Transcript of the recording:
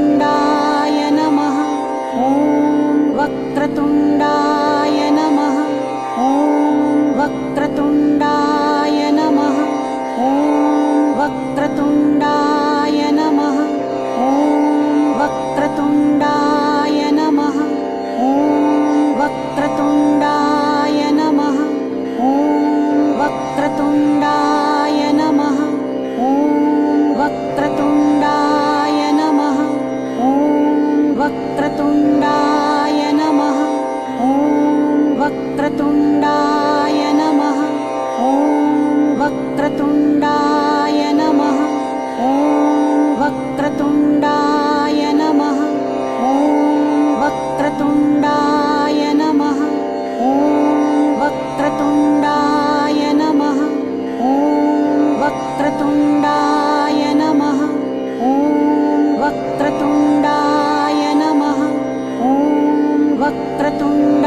वक्रतुण्डाय नमः। ॐ वक्रतुण्डाय नमः। ॐ वक्रतुण्डाय नमः। ॐ वक्रतुण्डाय नमः। ॐ वक्रतुण्डाय नमः। ॐ वक्रतुण्डाय नमः। ॐ वक्रतुण्डाय नमः। ॐ वक्रतुण्डाय नमः। ॐ वक्रतुण्डाय नमः। ॐ वक्रतुण्डाय नमः। ॐ वक्रतुण्डाय नमः। ॐ वक्रतुण्डाय नमः। ॐ वक्रतुण्डाय नमः। ॐ वक्रतुण्डाय नमः। ॐ वक्रतुण्डाय नमः। ॐ वक्रतुण्डाय नमः। ॐ वक्रतुण्डाय